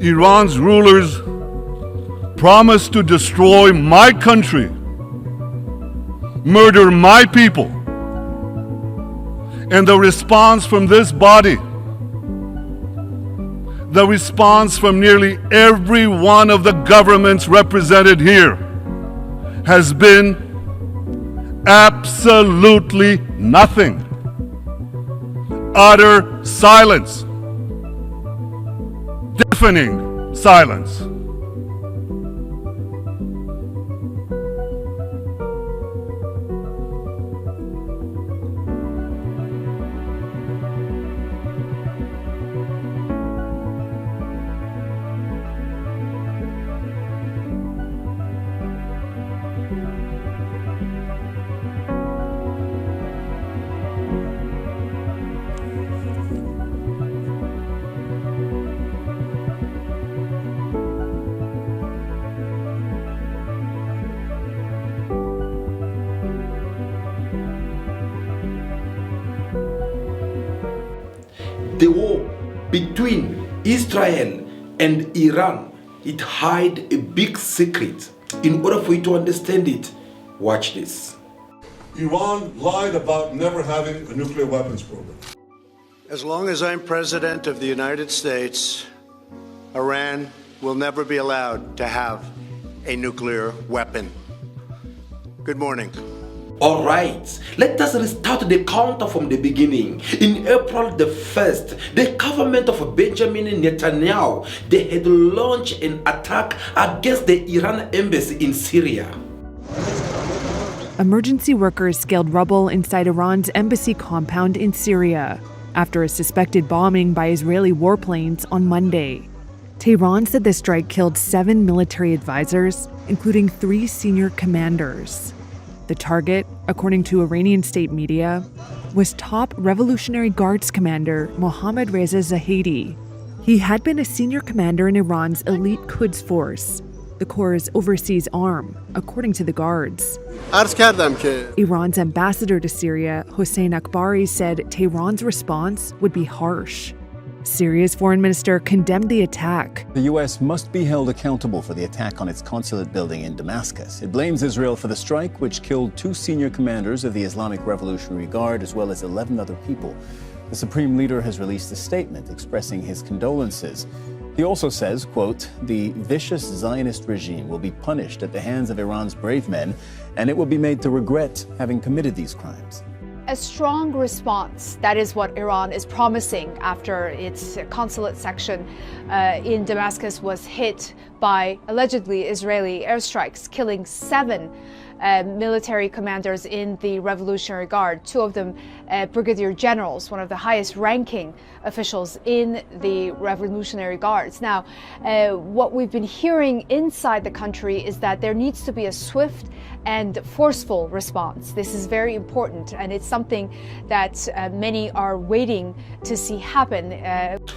Iran's rulers promised to destroy my country, murder my people. And the response from this body, the response from nearly every one of the governments represented here, has been absolutely nothing. Utter silence. Deafening silence. The war between Israel and Iran, it hides a big secret. In order for you to understand it, watch this. Iran lied about never having a nuclear weapons program. As long as I'm president of the United States, Iran will never be allowed to have a nuclear weapon. Good morning. All right, let us restart the counter from the beginning. In April the 1st, the government of Benjamin Netanyahu, they had launched an attack against the Iran embassy in Syria. Emergency workers scaled rubble inside Iran's embassy compound in Syria after a suspected bombing by Israeli warplanes on Monday. Tehran said the strike killed 7 military advisors, including 3 senior commanders. The target, according to Iranian state media, was top Revolutionary Guards commander Mohammad Reza Zahedi. He had been a senior commander in Iran's elite Quds force, the Corps' overseas arm, according to the Guards. Iran's ambassador to Syria, Hossein Akbari, said Tehran's response would be harsh. Syria's foreign minister condemned the attack. The U.S. must be held accountable for the attack on its consulate building in Damascus. It blames Israel for the strike, which killed 2 senior commanders of the Islamic Revolutionary Guard, as well as 11 other people. The supreme leader has released a statement expressing his condolences. He also says, quote, "The vicious Zionist regime will be punished at the hands of Iran's brave men, and it will be made to regret having committed these crimes." A strong response, that is what Iran is promising after its consulate section in Damascus was hit by allegedly Israeli airstrikes, killing 7 military commanders in the Revolutionary Guard, 2 of them brigadier generals, one of the highest ranking officials in the Revolutionary Guards. Now, what we've been hearing inside the country is that there needs to be a swift and forceful response. This is very important, and it's something that many are waiting to see happen.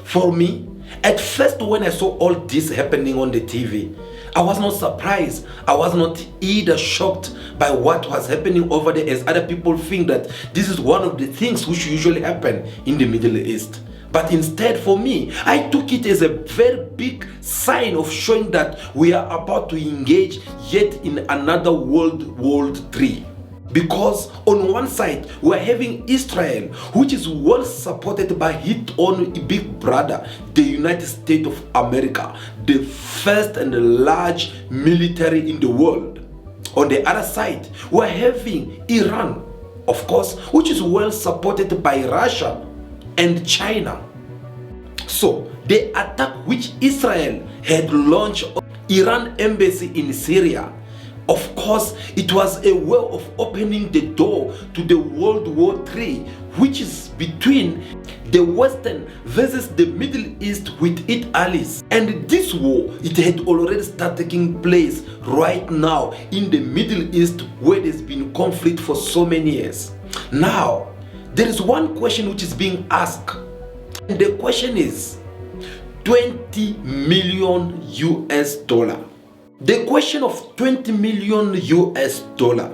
For me, at first when I saw all this happening on the TV, I was not surprised. I was not either shocked by what was happening over there, as other people think that this is one of the things which usually happen in the Middle East. But instead, for me, I took it as a very big sign of showing that we are about to engage yet in another World War III. Because on one side, we're having Israel, which is well supported by its own big brother, the United States of America, the first and large military in the world. On the other side, we're having Iran, of course, which is well supported by Russia and China. So the attack which Israel had launched on Iran embassy in Syria, of course, it was a way of opening the door to the World War III, which is between the Western versus the Middle East with its allies. And this war, it had already started taking place right now in the Middle East, where there's been conflict for so many years. Now, there is one question which is being asked. And the question is 20 million US dollar. The question of 20 million US dollar.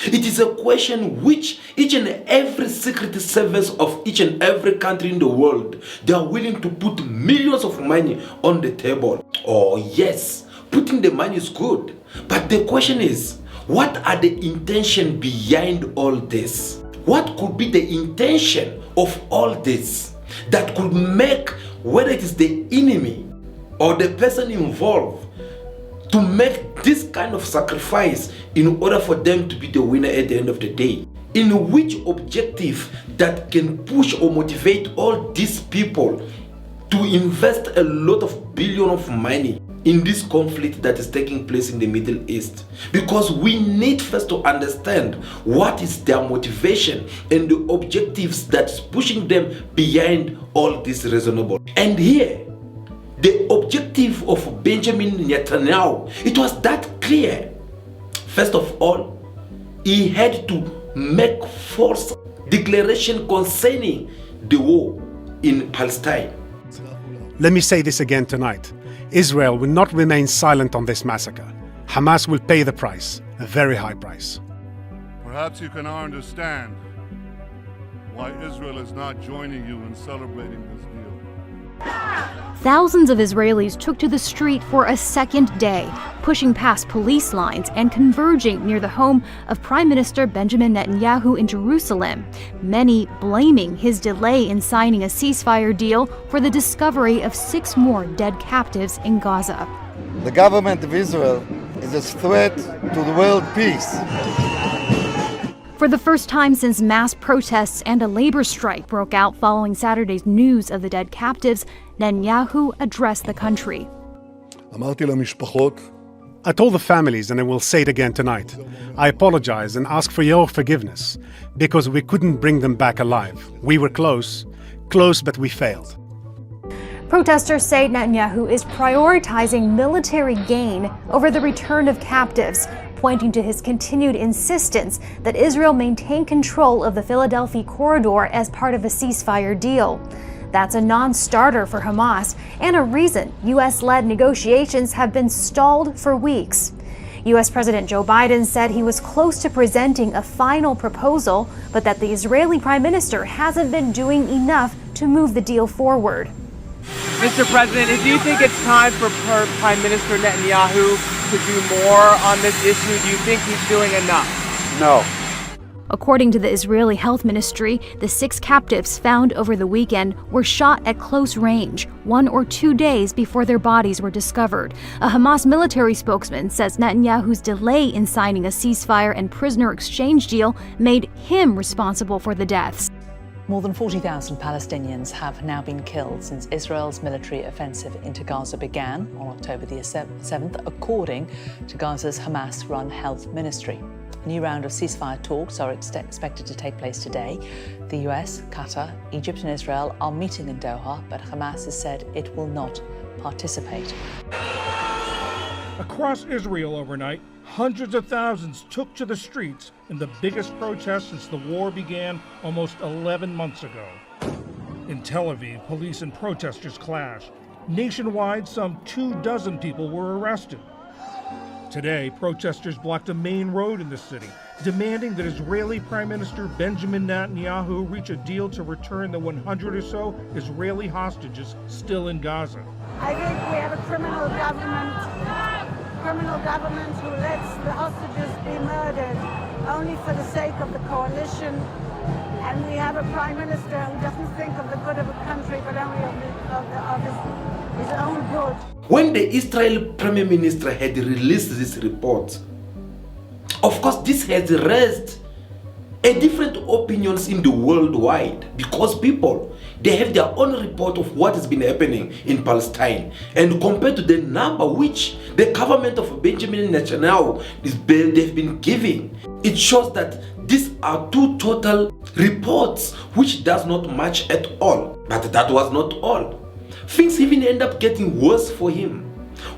It is a question which each and every secret service of each and every country in the world, they are willing to put millions of money on the table. Oh yes, putting the money is good. But the question is, what are the intention behind all this? What could be the intention of all this that could make, whether it is the enemy or the person involved, to make this kind of sacrifice in order for them to be the winner at the end of the day? In which objective that can push or motivate all these people to invest a lot of billion of money in this conflict that is taking place in the Middle East? Because we need first to understand what is their motivation and the objectives that's pushing them behind all this reasonable. And here, the objective of Benjamin Netanyahu, it was that clear. First of all, he had to make false declaration concerning the war in Palestine. Let me say this again tonight. Israel will not remain silent on this massacre. Hamas will pay the price, a very high price. Perhaps you can now understand why Israel is not joining you in celebrating this deal. Thousands of Israelis took to the street for a second day, pushing past police lines and converging near the home of Prime Minister Benjamin Netanyahu in Jerusalem, many blaming his delay in signing a ceasefire deal for the discovery of 6 more dead captives in Gaza. The government of Israel is a threat to the world peace. For the first time since mass protests and a labor strike broke out following Saturday's news of the dead captives, Netanyahu addressed the country. I told the families, and I will say it again tonight, I apologize and ask for your forgiveness, because we couldn't bring them back alive. We were close, but we failed. Protesters say Netanyahu is prioritizing military gain over the return of captives, pointing to his continued insistence that Israel maintain control of the Philadelphia corridor as part of a ceasefire deal. That's a non-starter for Hamas and a reason U.S.-led negotiations have been stalled for weeks. U.S. President Joe Biden said he was close to presenting a final proposal, but that the Israeli Prime Minister hasn't been doing enough to move the deal forward. Mr. President, do you think it's time for Prime Minister Netanyahu to do more on this issue? Do you think he's doing enough? No. According to the Israeli Health Ministry, the 6 captives found over the weekend were shot at close range, 1 or 2 days before their bodies were discovered. A Hamas military spokesman says Netanyahu's delay in signing a ceasefire and prisoner exchange deal made him responsible for the deaths. More than 40,000 Palestinians have now been killed since Israel's military offensive into Gaza began on October the 7th, according to Gaza's Hamas-run health ministry. A new round of ceasefire talks are expected to take place today. The US, Qatar, Egypt and Israel are meeting in Doha, but Hamas has said it will not participate. Across Israel overnight, hundreds of thousands took to the streets in the biggest protest since the war began almost 11 months ago. In Tel Aviv, police and protesters clashed. Nationwide, some 24 people were arrested. Today, protesters blocked a main road in the city, demanding that Israeli Prime Minister Benjamin Netanyahu reach a deal to return the 100 or so Israeli hostages still in Gaza. I think we have a criminal government who lets the hostages be murdered only for the sake of the coalition. And we have a prime minister who doesn't think of the good of a country, but only of his own good. When the Israel Prime Minister had released this report, of course this has raised different opinions in the worldwide, because people, they have their own report of what has been happening in Palestine, and compared to the number which the government of Benjamin Netanyahu they've been giving, it shows that these are 2 total reports which does not match at all. But that was not all. Things even end up getting worse for him.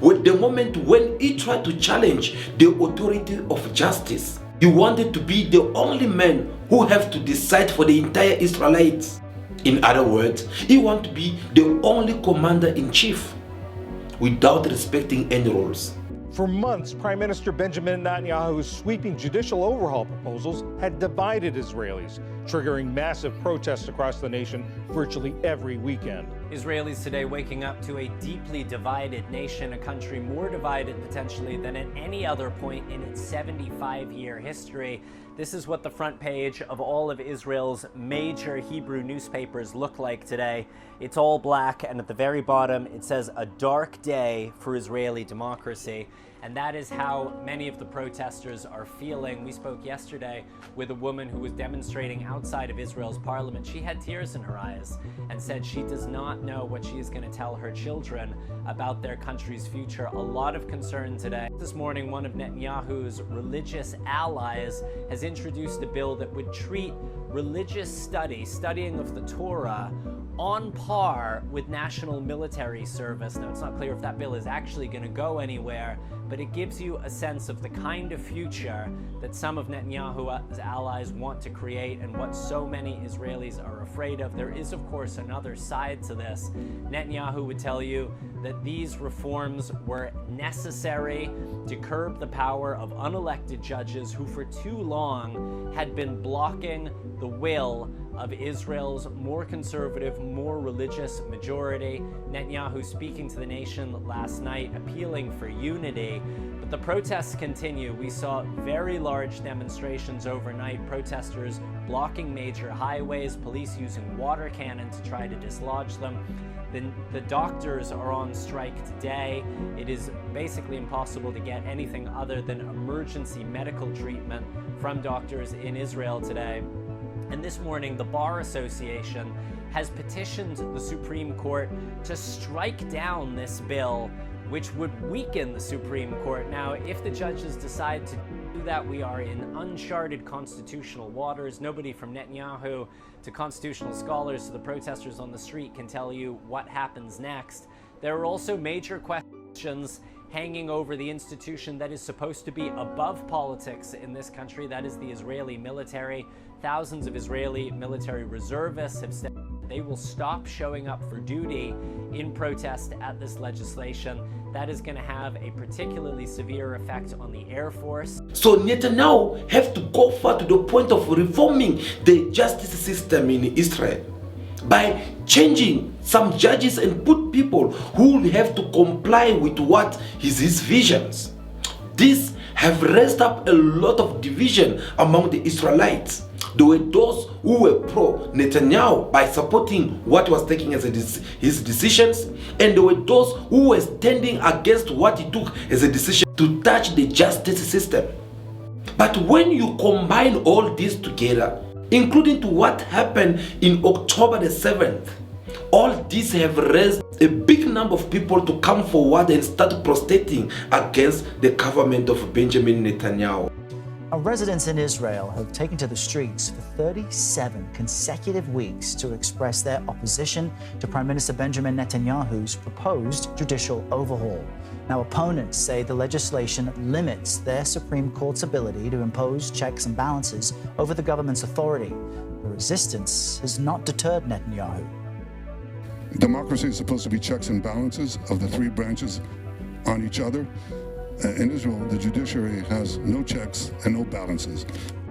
With the moment when he tried to challenge the authority of justice, he wanted to be the only man who have to decide for the entire Israelites. In other words, he wanted to be the only commander-in-chief without respecting any rules. For months, Prime Minister Benjamin Netanyahu's sweeping judicial overhaul proposals had divided Israelis, triggering massive protests across the nation virtually every weekend. Israelis today waking up to a deeply divided nation, a country more divided potentially than at any other point in its 75-year history. This is what the front page of all of Israel's major Hebrew newspapers look like today. It's all black, and at the very bottom it says, "A dark day for Israeli democracy." And that is how many of the protesters are feeling. We spoke yesterday with a woman who was demonstrating outside of Israel's parliament. She had tears in her eyes and said she does not know what she is going to tell her children about their country's future. A lot of concern today. This morning, one of Netanyahu's religious allies has introduced a bill that would treat religious studying of the Torah, on par with national military service. Now, it's not clear if that bill is actually going to go anywhere, but it gives you a sense of the kind of future that some of Netanyahu's allies want to create and what so many Israelis are afraid of. There is, of course, another side to this. Netanyahu would tell you that these reforms were necessary to curb the power of unelected judges who for too long had been blocking the will of Israel's more conservative, more religious majority. Netanyahu speaking to the nation last night, appealing for unity. But the protests continue. We saw very large demonstrations overnight, protesters blocking major highways, police using water cannon to try to dislodge them. The doctors are on strike today. It is basically impossible to get anything other than emergency medical treatment from doctors in Israel today. And this morning, the Bar Association has petitioned the Supreme Court to strike down this bill, which would weaken the Supreme Court. Now, if the judges decide to do that, we are in uncharted constitutional waters. Nobody from Netanyahu to constitutional scholars to the protesters on the street can tell you what happens next. There are also major questions hanging over the institution that is supposed to be above politics in this country. That is the Israeli military. Thousands of Israeli military reservists have said they will stop showing up for duty in protest at this legislation. That is going to have a particularly severe effect on the Air Force. So Netanyahu have to go far to the point of reforming the justice system in Israel by changing some judges and put people who will have to comply with what is his visions. This have raised up a lot of division among the Israelites. There were those who were pro-Netanyahu by supporting what was taken as his decisions, and there were those who were standing against what he took as a decision to touch the justice system. But when you combine all this together, including to what happened in October the 7th, all these have raised a big number of people to come forward and start protesting against the government of Benjamin Netanyahu. Our residents in Israel have taken to the streets for 37 consecutive weeks to express their opposition to Prime Minister Benjamin Netanyahu's proposed judicial overhaul. Now, opponents say the legislation limits their Supreme Court's ability to impose checks and balances over the government's authority. The resistance has not deterred Netanyahu. Democracy is supposed to be checks and balances of the three branches on each other. In Israel, the judiciary has no checks and no balances.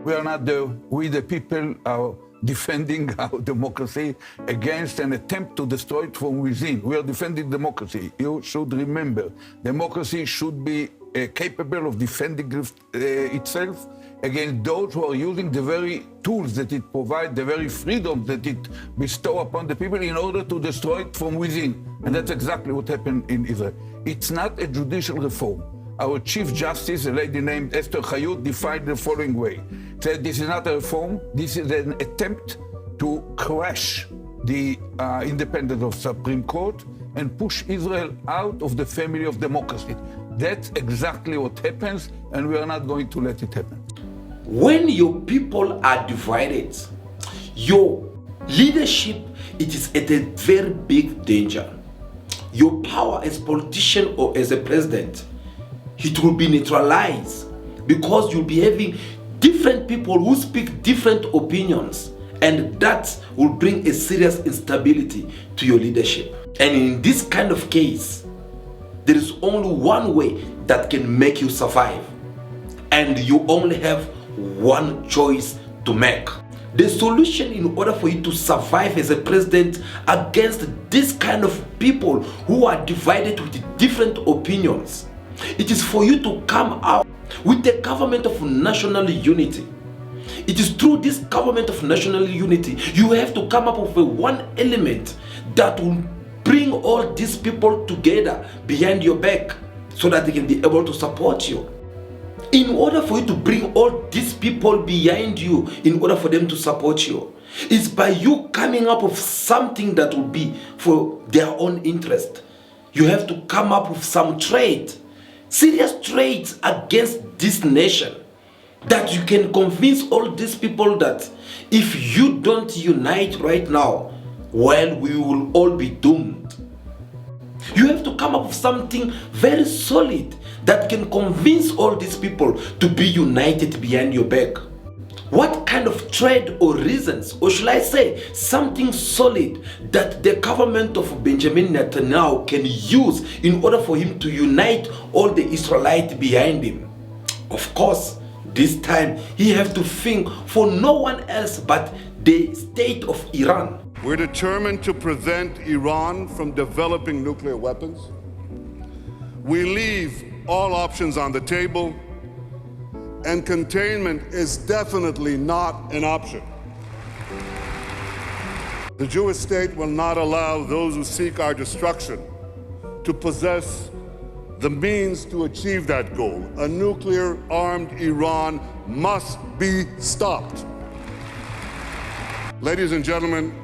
We are not there. We, the people, are defending our democracy against an attempt to destroy it from within. We are defending democracy. You should remember, democracy should be capable of defending itself against those who are using the very tools that it provides, the very freedom that it bestows upon the people in order to destroy it from within. And that's exactly what happened in Israel. It's not a judicial reform. Our Chief Justice, a lady named Esther Hayut, defined the following way. Said this is not a reform, this is an attempt to crash the independence of Supreme Court and push Israel out of the family of democracy. That's exactly what happens, and we are not going to let it happen. When your people are divided, your leadership, it is at a very big danger. Your power as a politician or as a president, it will be neutralized because you'll be having different people who speak different opinions, and that will bring a serious instability to your leadership. And in this kind of case, there is only one way that can make you survive. And you only have one choice to make. The solution in order for you to survive as a president against this kind of people who are divided with different opinions, it is for you to come out with a government of national unity. It is through this government of national unity you have to come up with one element that will bring all these people together behind your back so that they can be able to support you. In order for you to bring all these people behind you, in order for them to support you, it's by you coming up with something that will be for their own interest. You have to come up with some trade, serious trades against this nation, that you can convince all these people that if you don't unite right now, well, we will all be doomed. You have to come up with something very solid that can convince all these people to be united behind your back. What kind of trade or reasons, or should I say something solid that the government of Benjamin Netanyahu can use in order for him to unite all the Israelites behind him? Of course, this time he has to think for no one else but the state of Iran. We're determined to prevent Iran from developing nuclear weapons. We leave all options on the table, and containment is definitely not an option. The Jewish state will not allow those who seek our destruction to possess the means to achieve that goal. A nuclear-armed Iran must be stopped. Ladies and gentlemen,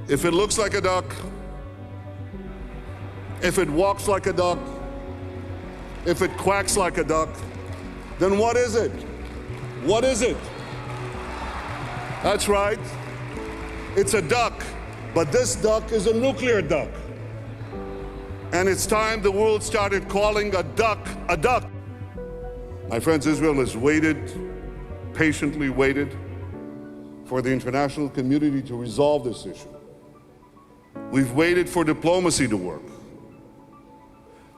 if it looks like a duck, if it walks like a duck, if it quacks like a duck, then what is it? What is it? That's right. It's a duck, but this duck is a nuclear duck. And it's time the world started calling a duck a duck. My friends, Israel has waited, patiently waited, for the international community to resolve this issue. We've waited for diplomacy to work.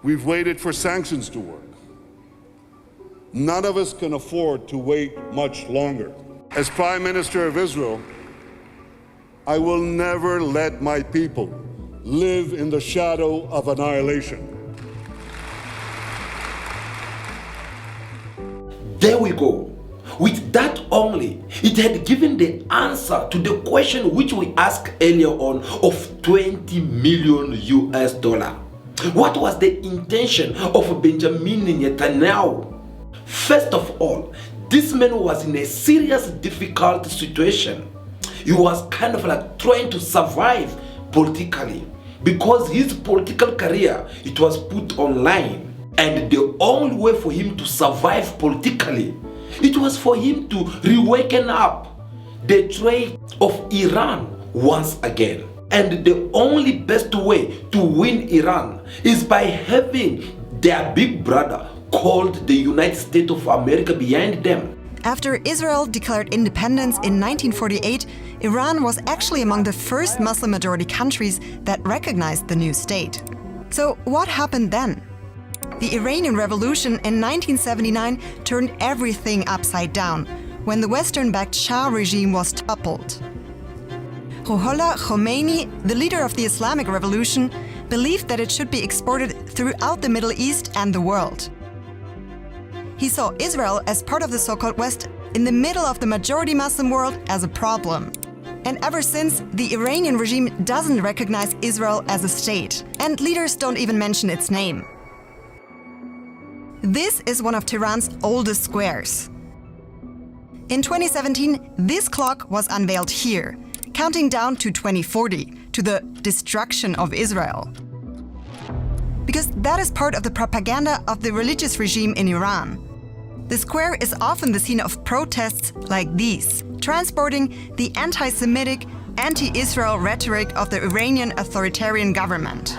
We've waited for sanctions to work. None of us can afford to wait much longer. As Prime Minister of Israel, I will never let my people live in the shadow of annihilation. There we go. With that only, it had given the answer to the question which we asked earlier on of 20 million US dollar. What was the intention of Benjamin Netanyahu? First of all, this man was in a serious, difficult situation. He was kind of like trying to survive politically because his political career, it was put online. And the only way for him to survive politically, it was for him to reawaken up the trade of Iran once again. And the only best way to win Iran is by having their big brother called the United States of America behind them. After Israel declared independence in 1948, Iran was actually among the first Muslim-majority countries that recognized the new state. So what happened then? The Iranian Revolution in 1979 turned everything upside down when the Western-backed Shah regime was toppled. Ruhollah Khomeini, the leader of the Islamic Revolution, believed that it should be exported throughout the Middle East and the world. He saw Israel as part of the so-called West in the middle of the majority Muslim world as a problem. And ever since, the Iranian regime doesn't recognize Israel as a state, and leaders don't even mention its name. This is one of Tehran's oldest squares. In 2017, this clock was unveiled here, counting down to 2040, to the destruction of Israel. Because that is part of the propaganda of the religious regime in Iran. The square is often the scene of protests like these, transporting the anti-Semitic, anti-Israel rhetoric of the Iranian authoritarian government.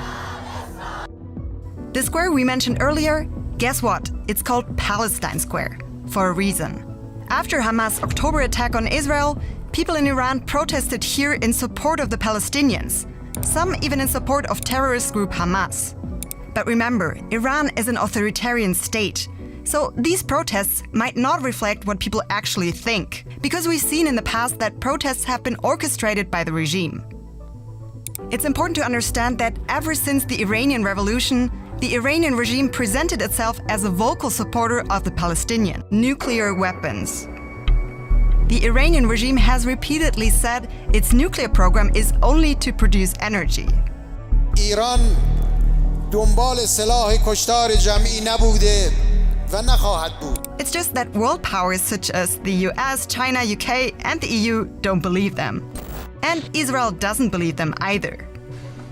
The square we mentioned earlier, guess what? It's called Palestine Square, for a reason. After Hamas' October attack on Israel, people in Iran protested here in support of the Palestinians, some even in support of terrorist group Hamas. But remember, Iran is an authoritarian state. So these protests might not reflect what people actually think, because we've seen in the past that protests have been orchestrated by the regime. It's important to understand that ever since the Iranian Revolution, the Iranian regime presented itself as a vocal supporter of the Palestinian nuclear weapons. The Iranian regime has repeatedly said its nuclear program is only to produce energy. ایران دنبال سلاح کشتار جمعی نبوده و نخواهد بود. It's just that world powers such as the US, China, UK, and the EU don't believe them. And Israel doesn't believe them either.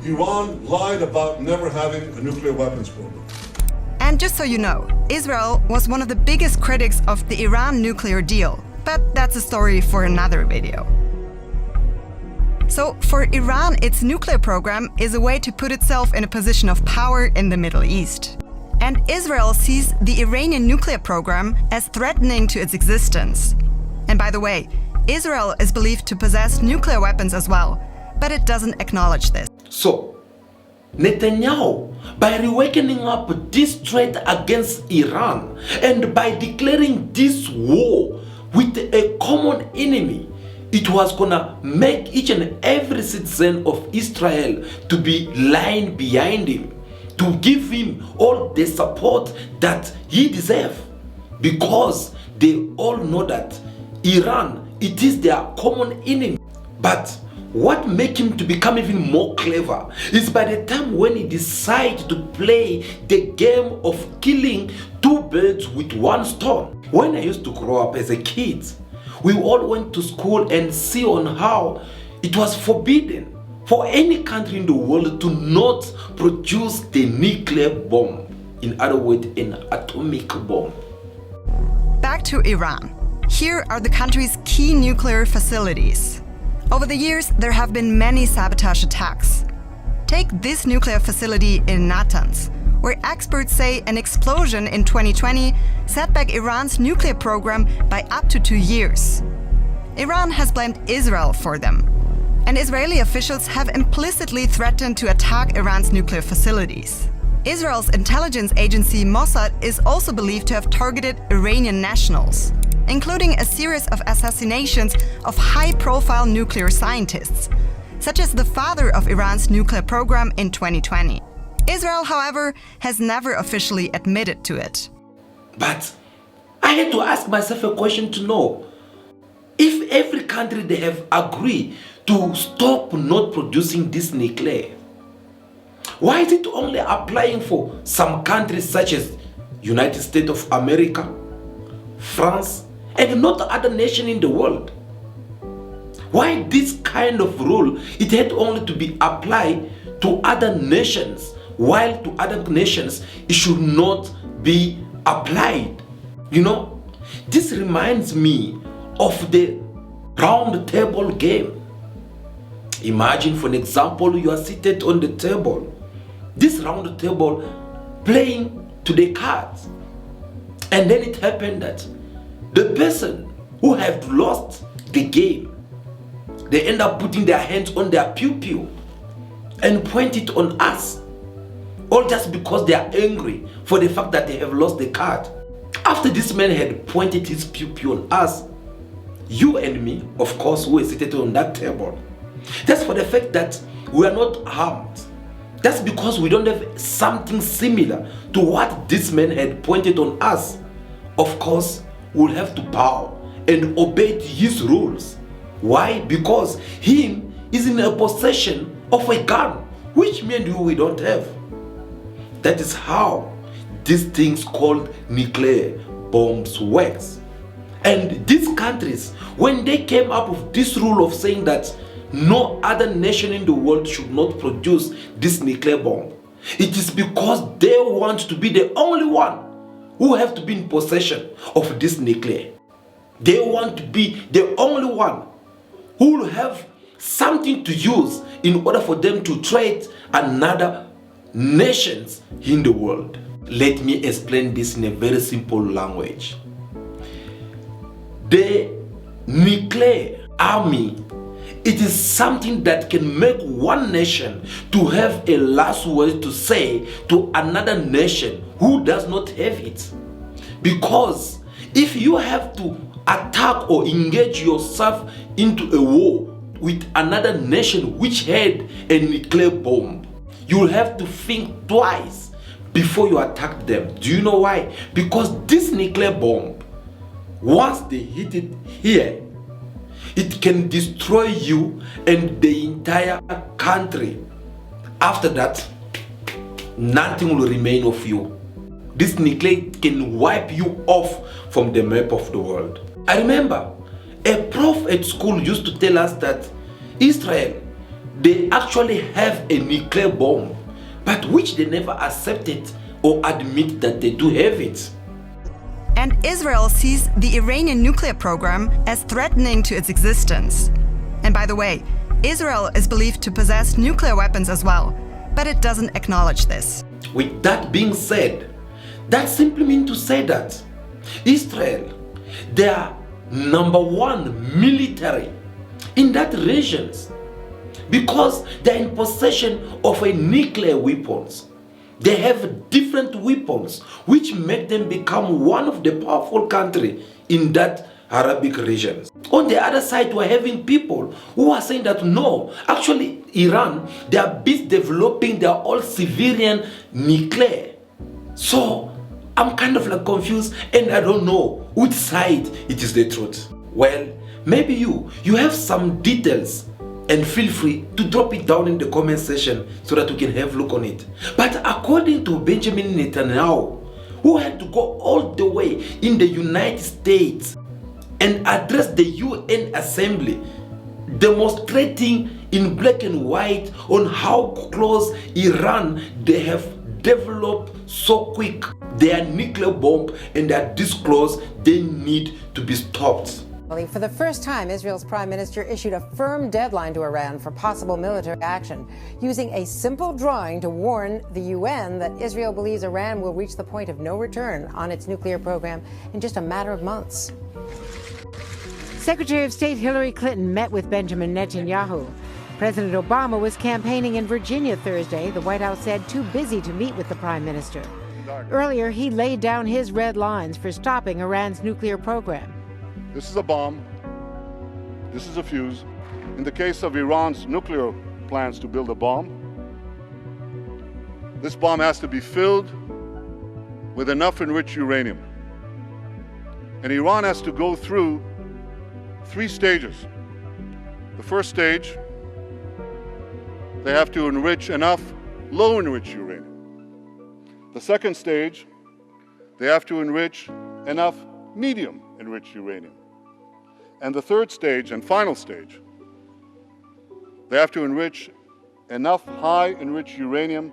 Iran lied about never having a nuclear weapons program. And just so you know, Israel was one of the biggest critics of the Iran nuclear deal. But that's a story for another video. So for Iran, its nuclear program is a way to put itself in a position of power in the Middle East. And Israel sees the Iranian nuclear program as threatening to its existence. And by the way, Israel is believed to possess nuclear weapons as well, but it doesn't acknowledge this. So, Netanyahu, by reawakening up this threat against Iran and by declaring this war with a common enemy, it was gonna make each and every citizen of Israel to be lying behind him, to give him all the support that he deserves, because they all know that Iran, it is their common enemy. But what makes him to become even more clever is by the time when he decides to play the game of killing two birds with one stone. When I used to grow up as a kid, we all went to school and see on how it was forbidden for any country in the world to not produce the nuclear bomb. In other words, an atomic bomb. Back to Iran. Here are the country's key nuclear facilities. Over the years, there have been many sabotage attacks. Take this nuclear facility in Natanz, where experts say an explosion in 2020 set back Iran's nuclear program by up to 2 years. Iran has blamed Israel for them, and Israeli officials have implicitly threatened to attack Iran's nuclear facilities. Israel's intelligence agency Mossad is also believed to have targeted Iranian nationals, including a series of assassinations of high-profile nuclear scientists, such as the father of Iran's nuclear program in 2020. Israel, however, has never officially admitted to it. But I had to ask myself a question to know, if every country they have agreed to stop not producing this nuclear, why is it only applying for some countries such as United States of America, France, and not other nations in the world? Why this kind of rule, it had only to be applied to other nations, while to other nations it should not be applied? You know, this reminds me of the round table game. Imagine, for an example, you are seated on the table, this round table playing to the cards, and then it happened that the person who have lost the game, they end up putting their hands on their pew and point it on us, all just because they are angry for the fact that they have lost the card. After this man had pointed his pew on us, you and me, of course, who were seated on that table, that's for the fact that we are not harmed. That's because we don't have something similar to what this man had pointed on us. Of course, we'll have to bow and obey his rules. Why? Because him is in a possession of a gun, which me and you, we don't have. That is how these things called nuclear bombs works. And these countries, when they came up with this rule of saying that no other nation in the world should not produce this nuclear bomb, it is because they want to be the only one who have to be in possession of this nuclear. They want to be the only one who will have something to use in order for them to trade another nations in the world. Let me explain this in a very simple language. The nuclear army it is something that can make one nation to have a last word to say to another nation who does not have it. Because if you have to attack or engage yourself into a war with another nation which had a nuclear bomb, you'll have to think twice before you attack them. Do you know why? Because this nuclear bomb, once they hit it here, it can destroy you and the entire country. After that, nothing will remain of you. This nuclear can wipe you off from the map of the world. I remember a prof at school used to tell us that Israel, they actually have a nuclear bomb, but which they never accepted or admit that they do have it. And Israel sees the Iranian nuclear program as threatening to its existence. And by the way, Israel is believed to possess nuclear weapons as well, but it doesn't acknowledge this. With that being said, that simply means to say that Israel, they are #1 military in that region because they are in possession of a nuclear weapons. They have different weapons which make them become one of the powerful countries in that Arabic region. On the other side, we're having people who are saying that no, actually Iran, they are busy developing their all civilian nuclear. So I'm kind of like confused and I don't know which side it is the truth. Well, maybe you have some details, and feel free to drop it down in the comment section so that we can have a look on it. But according to Benjamin Netanyahu, who had to go all the way in the United States and address the UN Assembly, demonstrating in black and white on how close Iran they have developed so quick their nuclear bomb and they are this close, they need to be stopped. For the first time, Israel's prime minister issued a firm deadline to Iran for possible military action, using a simple drawing to warn the UN that Israel believes Iran will reach the point of no return on its nuclear program in just a matter of months. Secretary of State Hillary Clinton met with Benjamin Netanyahu. President Obama was campaigning in Virginia Thursday. The White House said too busy to meet with the prime minister. Earlier, he laid down his red lines for stopping Iran's nuclear program. This is a bomb. This is a fuse. In the case of Iran's nuclear plans to build a bomb, this bomb has to be filled with enough enriched uranium. And Iran has to go through 3 stages. The first stage, they have to enrich enough low enriched uranium. The second stage, they have to enrich enough medium enriched uranium. And the third stage and final stage, they have to enrich enough high enriched uranium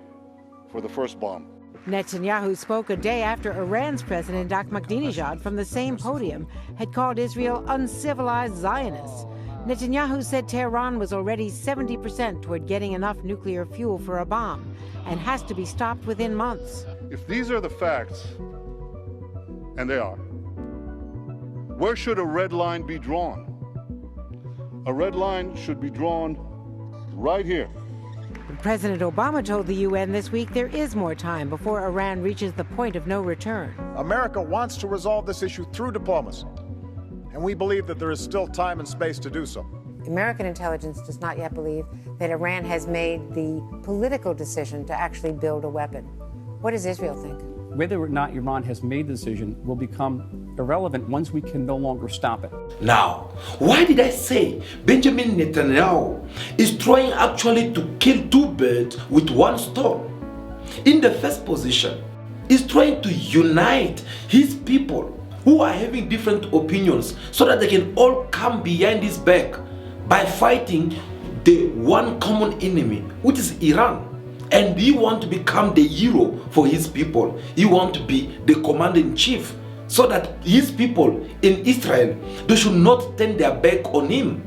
for the first bomb. Netanyahu spoke a day after Iran's President Ahmadinejad from the same podium had called Israel uncivilized Zionists. Netanyahu said Tehran was already 70% toward getting enough nuclear fuel for a bomb and has to be stopped within months. If these are the facts, and they are, where should a red line be drawn? A red line should be drawn right here. President Obama told the UN this week there is more time before Iran reaches the point of no return. America wants to resolve this issue through diplomacy, and we believe that there is still time and space to do so. American intelligence does not yet believe that Iran has made the political decision to actually build a weapon. What does Israel think? Whether or not Iran has made the decision will become irrelevant once we can no longer stop it. Now, why did I say Benjamin Netanyahu is trying actually to kill 2 birds with 1 stone? In the first position, he's trying to unite his people who are having different opinions so that they can all come behind his back by fighting the one common enemy, which is Iran. And he wants to become the hero for his people. He wants to be the commander-in-chief so that his people in Israel, they should not turn their back on him.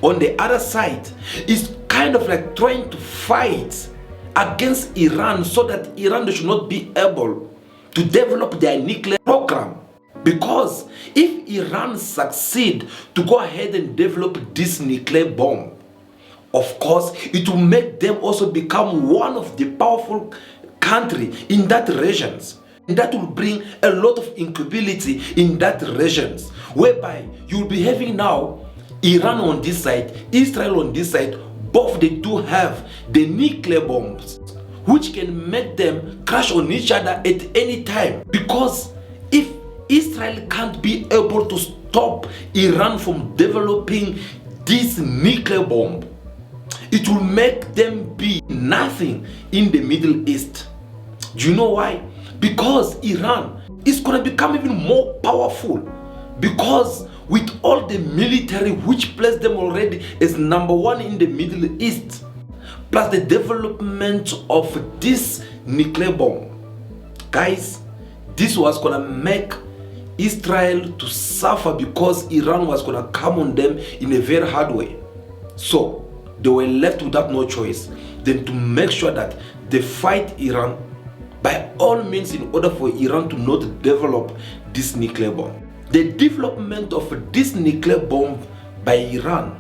On the other side, he's kind of like trying to fight against Iran so that Iran should not be able to develop their nuclear program. Because if Iran succeed to go ahead and develop this nuclear bomb, of course, it will make them also become one of the powerful country in that regions. And that will bring a lot of instability in that regions, whereby you'll be having now Iran on this side, Israel on this side. Both they do have the nuclear bombs, which can make them crash on each other at any time. Because if Israel can't be able to stop Iran from developing this nuclear bomb, it will make them be nothing in the Middle East. Do you know why? Because Iran is going to become even more powerful. Because with all the military which placed them already as #1 in the Middle East, plus the development of this nuclear bomb, guys, this was going to make Israel to suffer, because Iran was going to come on them in a very hard way. So they were left without no choice than to make sure that they fight Iran by all means in order for Iran to not develop this nuclear bomb. The development of this nuclear bomb by Iran,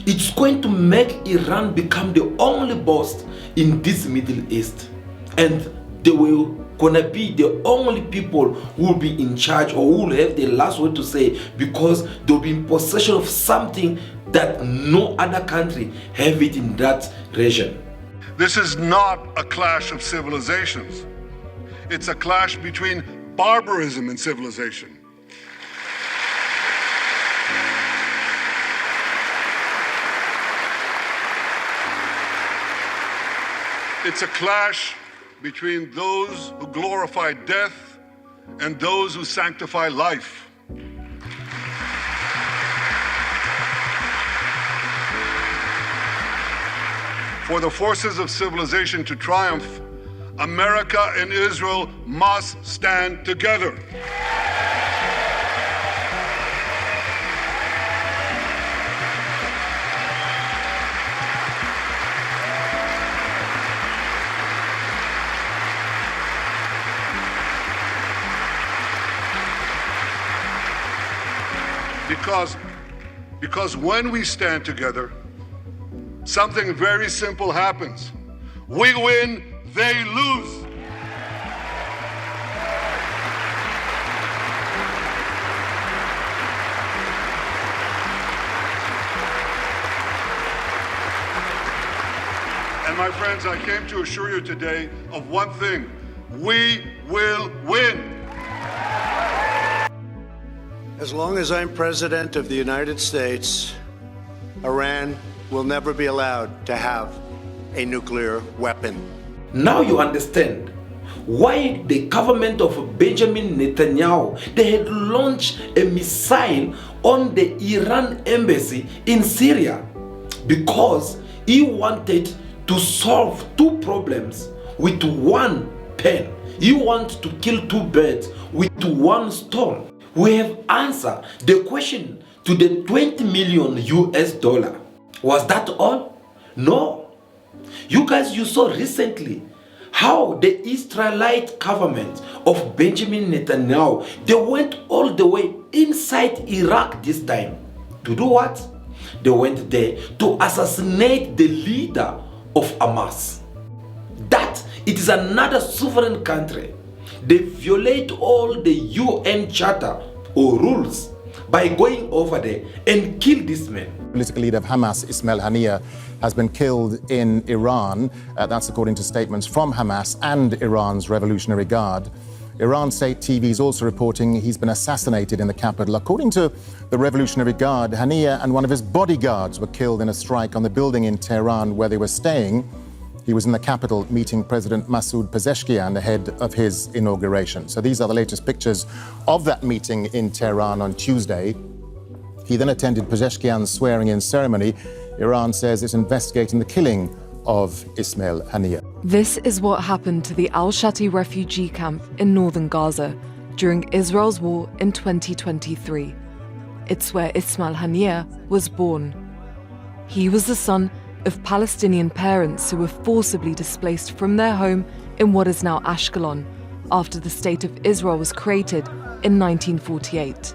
it's going to make Iran become the only boss in this Middle East. And they will gonna be the only people who will be in charge, or who will have the last word to say, because they'll be in possession of something that no other country have it in that region. This is not a clash of civilizations. It's a clash between barbarism and civilization. It's a clash between those who glorify death and those who sanctify life. For the forces of civilization to triumph, America and Israel must stand together. Because when we stand together, something very simple happens. We win, they lose. And my friends, I came to assure you today of one thing: we will win. As long as I'm President of the United States, Iran will never be allowed to have a nuclear weapon. Now you understand why the government of Benjamin Netanyahu, they had launched a missile on the Iran embassy in Syria, because he wanted to solve two problems with one pen. He wanted to kill two birds with one stone. We have answered the question to the $20 million US. Was that all? No. You guys, you saw recently how the Israelite government of Benjamin Netanyahu, they went all the way inside Iraq this time. To do what? They went there to assassinate the leader of Hamas. That it is another sovereign country. They violate all the UN charter or rules by going over there and kill this man. Political leader of Hamas, Ismail Haniyeh, has been killed in Iran. That's according to statements from Hamas and Iran's Revolutionary Guard. Iran state TV is also reporting he's been assassinated in the capital. According to the Revolutionary Guard, Haniyeh and one of his bodyguards were killed in a strike on the building in Tehran where they were staying. He was in the capital meeting President Masoud Pezeshkian ahead of his inauguration. So these are the latest pictures of that meeting in Tehran on Tuesday. He then attended Pezeshkian's swearing-in ceremony. Iran says it's investigating the killing of Ismail Haniyeh. This is what happened to the Al-Shati refugee camp in northern Gaza during Israel's war in 2023. It's where Ismail Haniyeh was born. He was the son of Palestinian parents who were forcibly displaced from their home in what is now Ashkelon after the State of Israel was created in 1948.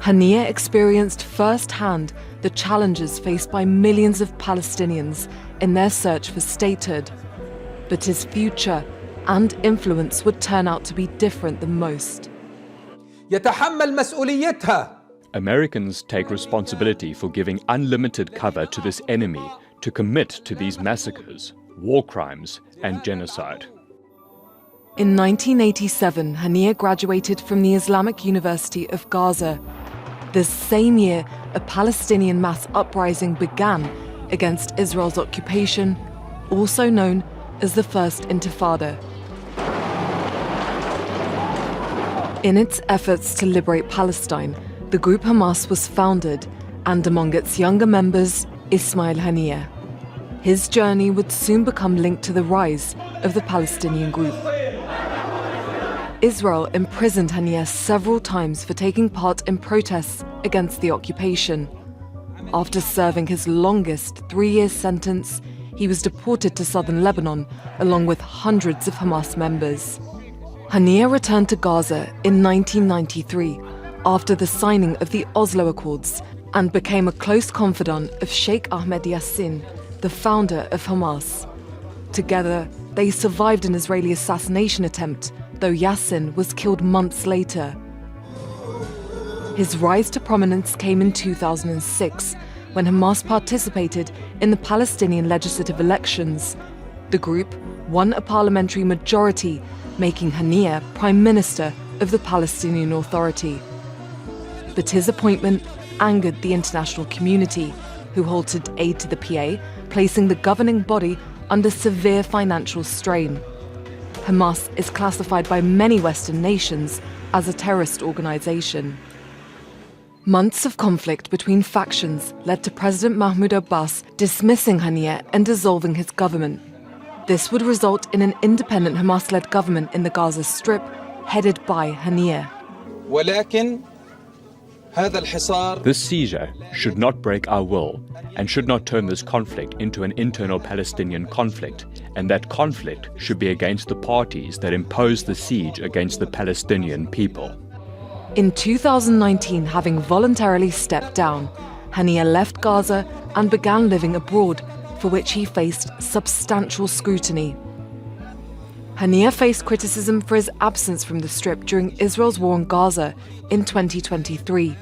Haniya experienced firsthand the challenges faced by millions of Palestinians in their search for statehood. But his future and influence would turn out to be different than most. Americans take responsibility for giving unlimited cover to this enemy to commit to these massacres, war crimes, and genocide. In 1987, Haniya graduated from the Islamic University of Gaza. The same year, a Palestinian mass uprising began against Israel's occupation, also known as the First Intifada. In its efforts to liberate Palestine, the group Hamas was founded, and among its younger members, Ismail Haniyeh. His journey would soon become linked to the rise of the Palestinian group. Israel imprisoned Haniyeh several times for taking part in protests against the occupation. After serving his longest 3-year sentence, he was deported to southern Lebanon along with hundreds of Hamas members. Haniyeh returned to Gaza in 1993 after the signing of the Oslo Accords and became a close confidant of Sheikh Ahmed Yassin, the founder of Hamas. Together, they survived an Israeli assassination attempt, though Yassin was killed months later. His rise to prominence came in 2006, when Hamas participated in the Palestinian legislative elections. The group won a parliamentary majority, making Haniyeh Prime Minister of the Palestinian Authority. But his appointment angered the international community, who halted aid to the PA, placing the governing body under severe financial strain. Hamas is classified by many Western nations as a terrorist organization. Months of conflict between factions led to President Mahmoud Abbas dismissing Haniyeh and dissolving his government. This would result in an independent Hamas-led government in the Gaza Strip, headed by Haniyeh. This seizure should not break our will and should not turn this conflict into an internal Palestinian conflict, and that conflict should be against the parties that impose the siege against the Palestinian people. In 2019, having voluntarily stepped down, Haniyeh left Gaza and began living abroad, for which he faced substantial scrutiny. Haniyeh faced criticism for his absence from the Strip during Israel's war on Gaza in 2023.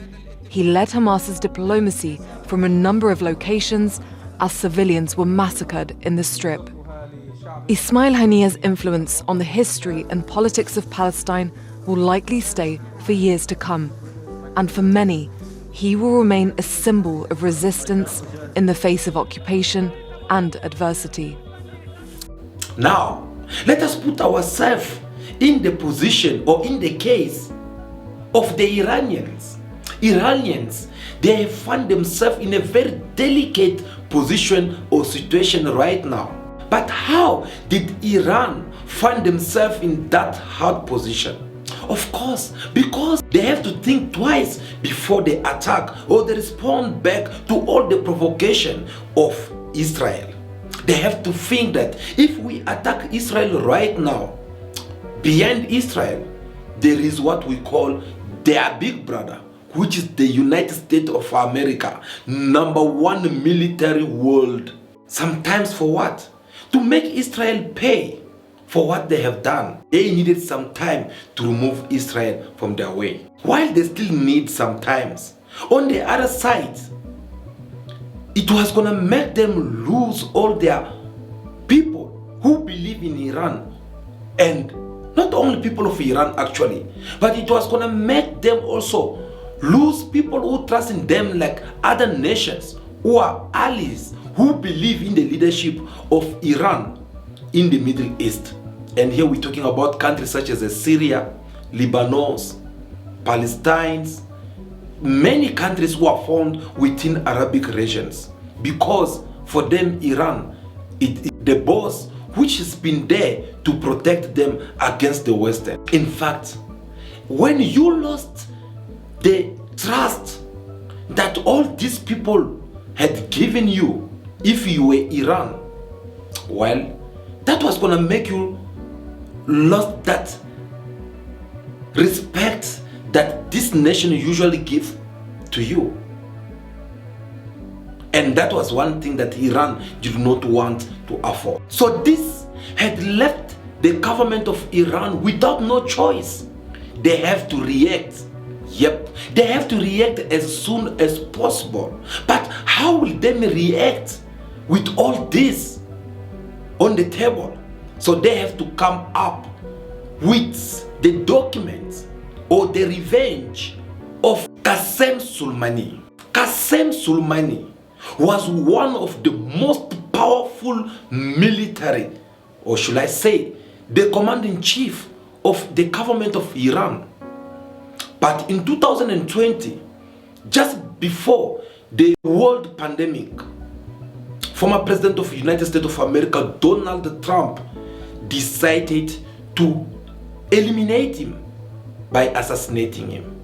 He led Hamas's diplomacy from a number of locations as civilians were massacred in the Strip. Ismail Haniyeh's influence on the history and politics of Palestine will likely stay for years to come, and for many, he will remain a symbol of resistance in the face of occupation and adversity. Now, let us put ourselves in the position or in the case of the Iranians. Iranians, they find themselves in a very delicate position or situation right now. But how did Iran find themselves in that hard position? Of course, because they have to think twice before they attack or they respond back to all the provocation of Israel. They have to think that if we attack Israel right now, behind Israel, there is what we call their big brother, which is the United States of America, #1 military world. Sometimes for what? To make Israel pay for what they have done. They needed some time to remove Israel from their way, while they still need some time. On the other side, it was going to make them lose all their people who believe in Iran, and not only people of Iran actually, but it was going to make them also lose people who trust in them, like other nations who are allies, who believe in the leadership of Iran in the Middle East. And here we're talking about countries such as Syria, Lebanon, Palestine, many countries who are found within Arabic regions, because for them Iran is the boss which has been there to protect them against the Western. In fact, when you lost the trust that all these people had given you, if you were Iran, well, that was going to make you lost that respect that this nation usually give to you. And that was one thing that Iran did not want to afford. So this had left the government of Iran without no choice. They have to react. Yep, they have to react as soon as possible. But how will they react with all this on the table? So they have to come up with the documents or the revenge of Qasem Soleimani. Qasem Soleimani was one of the most powerful military, or should I say, the commander-in-chief of the government of Iran. But in 2020, just before the world pandemic, former President of the United States of America, Donald Trump, decided to eliminate him by assassinating him.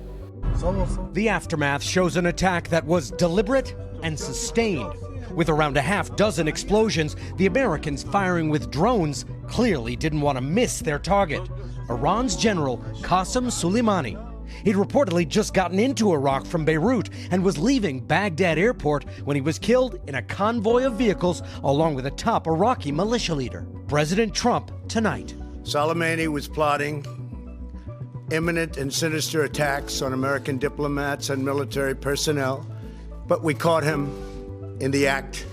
The aftermath shows an attack that was deliberate and sustained. With around a half dozen explosions, the Americans firing with drones clearly didn't want to miss their target, Iran's General Qasem Soleimani. He'd reportedly just gotten into Iraq from Beirut and was leaving Baghdad airport when he was killed in a convoy of vehicles along with a top Iraqi militia leader. President Trump tonight. Soleimani was plotting imminent and sinister attacks on American diplomats and military personnel, but we caught him in the act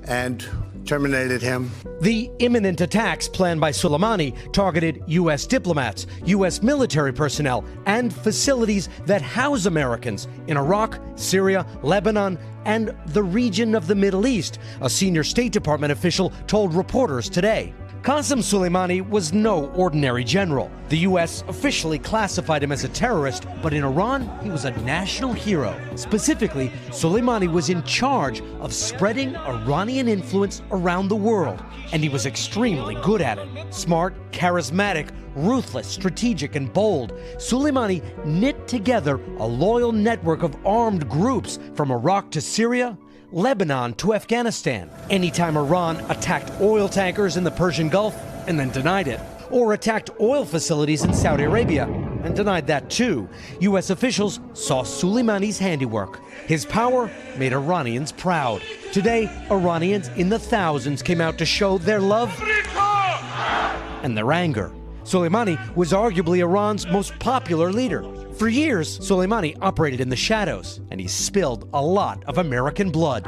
and terminated him. The imminent attacks planned by Soleimani targeted U.S. diplomats, U.S. military personnel, and facilities that house Americans in Iraq, Syria, Lebanon, and the region of the Middle East, a senior State Department official told reporters today. Qasem Soleimani was no ordinary general. The U.S. officially classified him as a terrorist, but in Iran, he was a national hero. Specifically, Soleimani was in charge of spreading Iranian influence around the world, and he was extremely good at it. Smart, charismatic, ruthless, strategic, and bold, Soleimani knit together a loyal network of armed groups from Iraq to Syria, Lebanon to Afghanistan. Anytime Iran attacked oil tankers in the Persian Gulf and then denied it, or attacked oil facilities in Saudi Arabia and denied that too, U.S. officials saw Soleimani's handiwork. His power made Iranians proud. Today, Iranians in the thousands came out to show their love and their anger. Soleimani was arguably Iran's most popular leader. For years, Soleimani operated in the shadows, and he spilled a lot of American blood.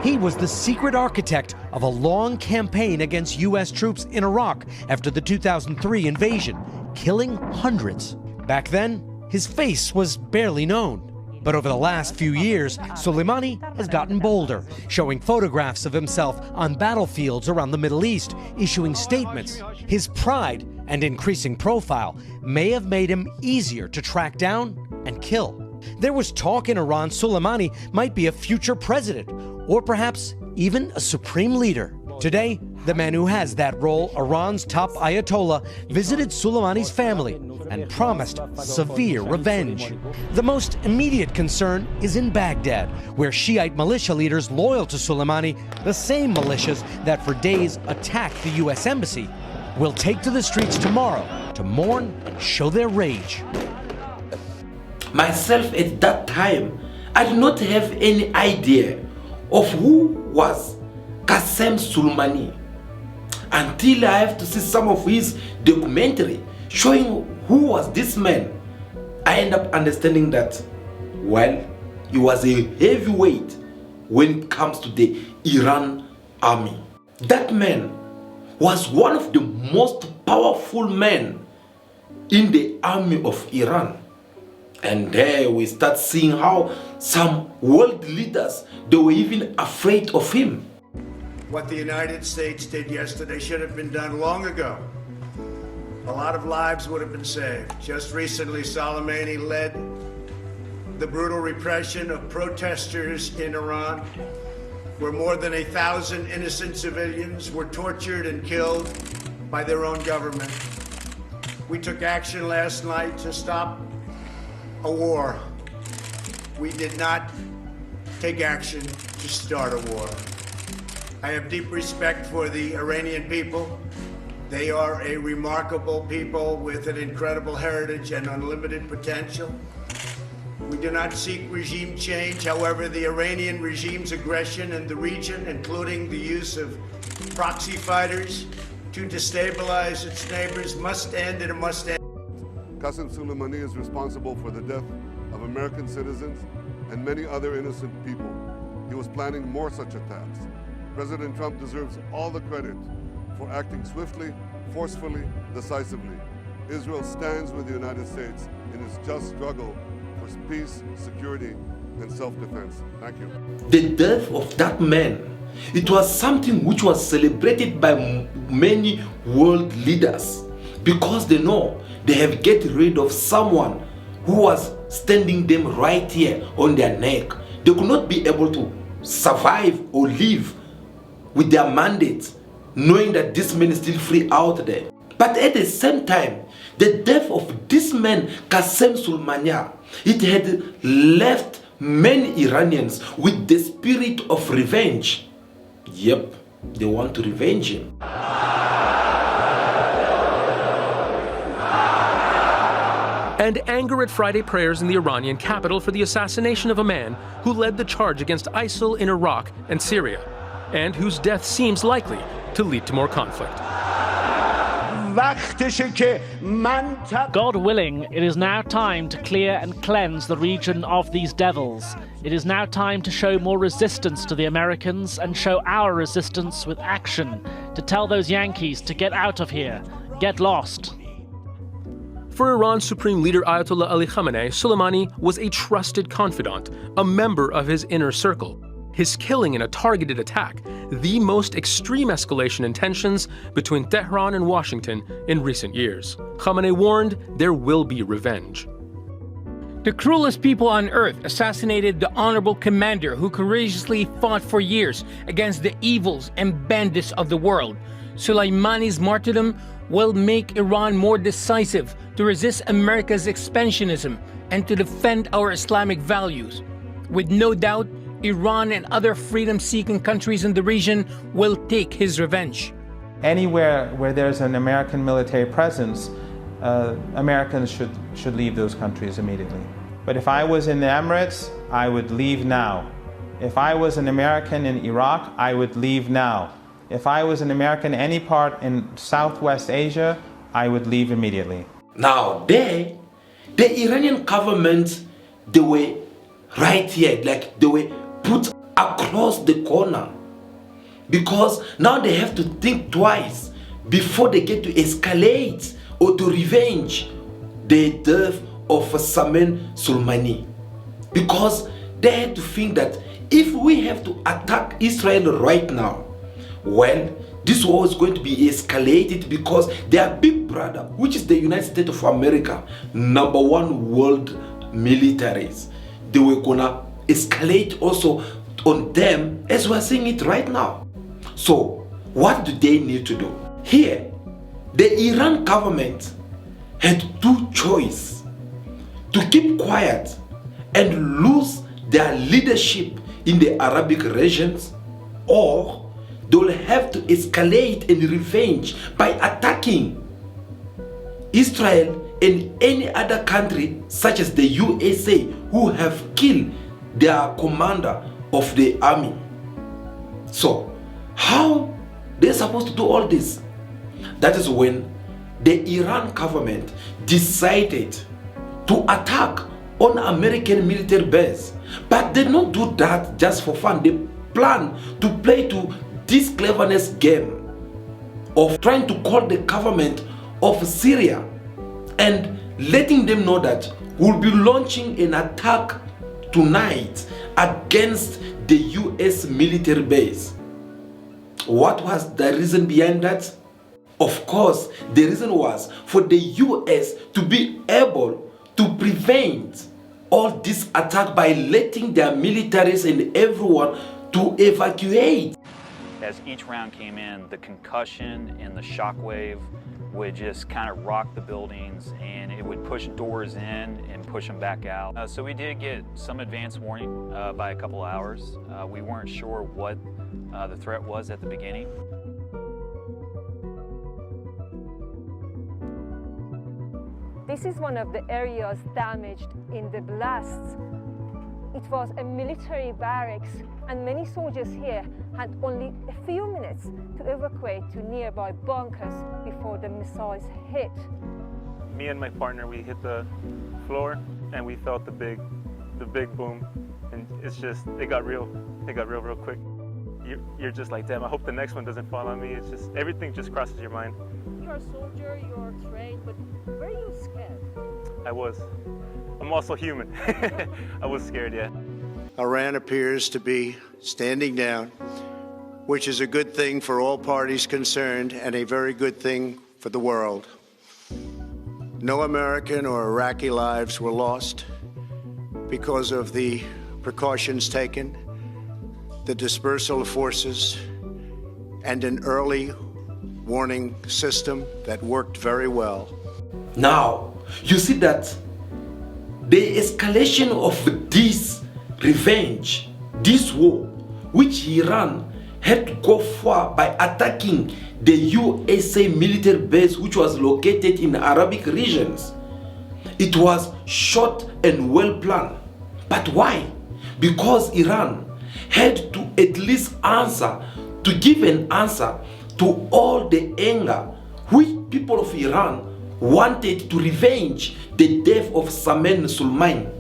He was the secret architect of a long campaign against U.S. troops in Iraq after the 2003 invasion, killing hundreds. Back then, his face was barely known. But over the last few years, Soleimani has gotten bolder, showing photographs of himself on battlefields around the Middle East, issuing statements. His pride and increasing profile may have made him easier to track down and kill. There was talk in Iran Soleimani might be a future president, or perhaps even a supreme leader. Today, the man who has that role, Iran's top Ayatollah, visited Soleimani's family and promised severe revenge. The most immediate concern is in Baghdad, where Shiite militia leaders loyal to Soleimani, the same militias that for days attacked the U.S. embassy, will take to the streets tomorrow to mourn and show their rage. Myself at that time, I did not have any idea of who was Qasem Soleimani until I have to see some of his documentary showing who was this man. I end up understanding that, well, he was a heavyweight when it comes to the Iran army. That man was one of the most powerful men in the army of Iran. And there we start seeing how some world leaders, they were even afraid of him. What the United States did yesterday should have been done long ago. A lot of lives would have been saved. Just recently, Soleimani led the brutal repression of protesters in Iran, where more than 1,000 innocent civilians were tortured and killed by their own government. We took action last night to stop a war. We did not take action to start a war. I have deep respect for the Iranian people They are a remarkable people with an incredible heritage and unlimited potential. We do not seek regime change. However, the Iranian regime's aggression in the region, including the use of proxy fighters to destabilize its neighbors, must end, and it must end. Qasem Soleimani is responsible for the death of American citizens and many other innocent people. He was planning more such attacks. President Trump deserves all the credit for acting swiftly, forcefully, decisively. Israel stands with the United States in its just struggle for peace, security, and self-defense. Thank you. The death of that man, it was something which was celebrated by many world leaders because they know they have get rid of someone who was standing them right here on their neck. They could not be able to survive or live with their mandate, knowing that this man is still free out there. But at the same time, the death of this man, Qasem Soleimani, it had left many Iranians with the spirit of revenge. Yep, they want to revenge him. And anger at Friday prayers in the Iranian capital for the assassination of a man who led the charge against ISIL in Iraq and Syria, and whose death seems likely to lead to more conflict. God willing, it is now time to clear and cleanse the region of these devils. It is now time to show more resistance to the Americans and show our resistance with action, to tell those Yankees to get out of here, get lost. For Iran's Supreme Leader Ayatollah Ali Khamenei, Soleimani was a trusted confidant, a member of his inner circle. His killing in a targeted attack, the most extreme escalation in tensions between Tehran and Washington in recent years. Khamenei warned there will be revenge. The cruelest people on earth assassinated the honorable commander who courageously fought for years against the evils and bandits of the world. Soleimani's martyrdom will make Iran more decisive to resist America's expansionism and to defend our Islamic values. With no doubt, Iran and other freedom-seeking countries in the region will take his revenge. Anywhere where there's an American military presence, Americans should leave those countries immediately. But if I was in the Emirates, I would leave now. If I was an American in Iraq, I would leave now. If I was an American any part in Southwest Asia, I would leave immediately. Now the Iranian government, they were right here, like they were put across the corner, because now they have to think twice before they get to escalate or to revenge the death of Qasem Soleimani, because they had to think that if we have to attack Israel right now, well, this war is going to be escalated because their big brother, which is the United States of America, #1 world militaries, they were gonna escalate also on them as we're seeing it right now. So what do they need to do? Here, the Iran government had two choices: to keep quiet and lose their leadership in the Arabic regions, or they will have to escalate and revenge by attacking Israel and any other country such as the USA, who have killed their commander of the army. So how they're supposed to do all this? That is when the Iran government decided to attack on American military base. But they don't do that just for fun. They plan to play to this cleverness game of trying to call the government of Syria and letting them know that we'll be launching an attack tonight against the US military base. What was the reason behind that? Of course, the reason was for the US to be able to prevent all this attack by letting their militaries and everyone to evacuate. As each round came in, the concussion and the shockwave would just kind of rock the buildings, and it would push doors in and push them back out. So we did get some advance warning by a couple hours. We weren't sure what the threat was at the beginning. This is one of the areas damaged in the blasts. It was a military barracks, and many soldiers here had only a few minutes to evacuate to nearby bunkers before the missiles hit. Me and my partner, we hit the floor and we felt the big boom, and it's just, it got real real quick. You're just like, damn, I hope the next one doesn't fall on me. It's just, everything just crosses your mind. You're a soldier, you're trained, but were you scared? I was. I'm also human. I was scared, yeah. Iran appears to be standing down, which is a good thing for all parties concerned and a very good thing for the world. No American or Iraqi lives were lost because of the precautions taken, the dispersal of forces, and an early warning system that worked very well. Now, you see that the escalation of this revenge, this war, which Iran had to go for by attacking the USA military base, which was located in Arabic regions. It was short and well planned. But why? Because Iran had to at least give an answer to all the anger which people of Iran wanted to revenge the death of Salman Soleimani.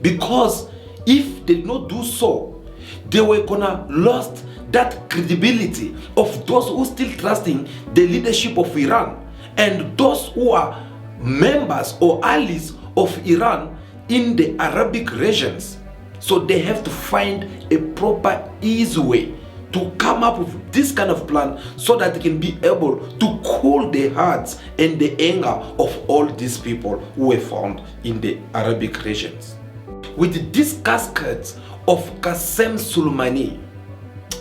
Because if they did not do so, they were gonna lose that credibility of those who still trusting the leadership of Iran and those who are members or allies of Iran in the Arabic regions. So they have to find a proper, easy way to come up with this kind of plan so that they can be able to cool the hearts and the anger of all these people who were found in the Arabic regions. With this casket of Qasem Soleimani,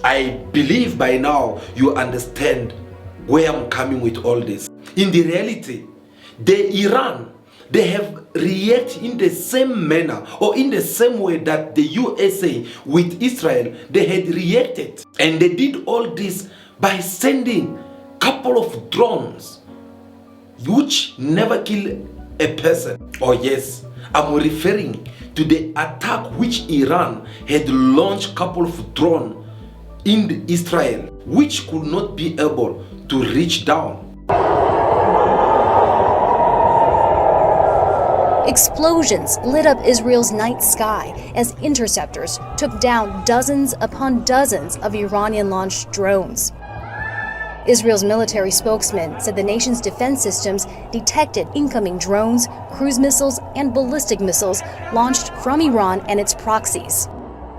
I believe by now you understand where I'm coming with all this. In the reality, the Iran, they have reacted in the same manner or in the same way that the USA with Israel, they had reacted. And they did all this by sending a couple of drones which never kill a person. Oh yes, I'm referring to the attack which Iran had launched a couple of drones in Israel, which could not be able to reach down. Explosions lit up Israel's night sky as interceptors took down dozens upon dozens of Iranian-launched drones. Israel's military spokesman said the nation's defense systems detected incoming drones, cruise missiles, and ballistic missiles launched from Iran and its proxies.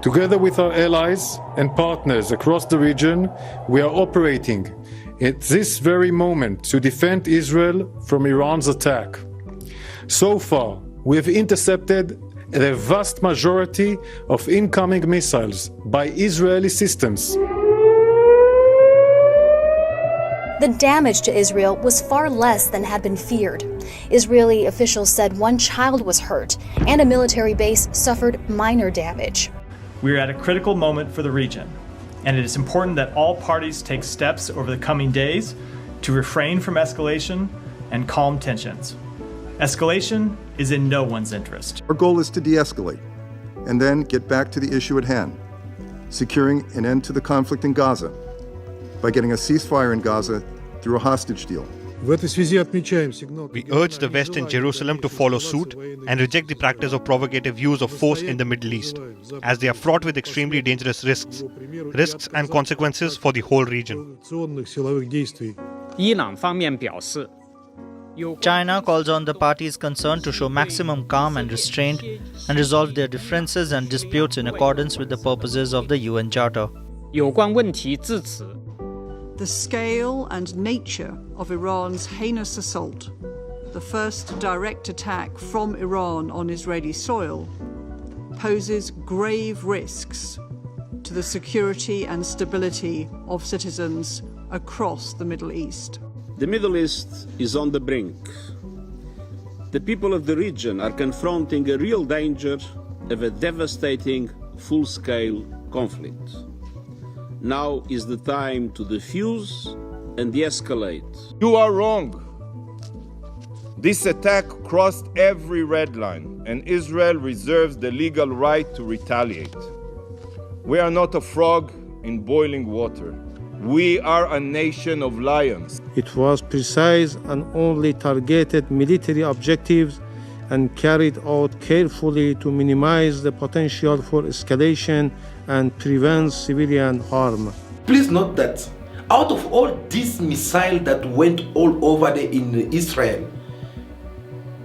Together with our allies and partners across the region, we are operating at this very moment to defend Israel from Iran's attack. So far, we have intercepted the vast majority of incoming missiles by Israeli systems. The damage to Israel was far less than had been feared. Israeli officials said one child was hurt and a military base suffered minor damage. We are at a critical moment for the region, and it is important that all parties take steps over the coming days to refrain from escalation and calm tensions. Escalation is in no one's interest. Our goal is to de-escalate and then get back to the issue at hand, securing an end to the conflict in Gaza by getting a ceasefire in Gaza through a hostage deal. We urge the West and Jerusalem to follow suit and reject the practice of provocative use of force in the Middle East, as they are fraught with extremely dangerous risks and consequences for the whole region. China calls on the parties concerned to show maximum calm and restraint and resolve their differences and disputes in accordance with the purposes of the UN Charter. The scale and nature of Iran's heinous assault, the first direct attack from Iran on Israeli soil, poses grave risks to the security and stability of citizens across the Middle East. The Middle East is on the brink. The people of the region are confronting a real danger of a devastating, full-scale conflict. Now is the time to defuse and de-escalate. You are wrong. This attack crossed every red line, and Israel reserves the legal right to retaliate. We are not a frog in boiling water. We are a nation of lions. It was precise and only targeted military objectives and carried out carefully to minimize the potential for escalation and prevent civilian harm. Please note that out of all these missiles that went all over in Israel,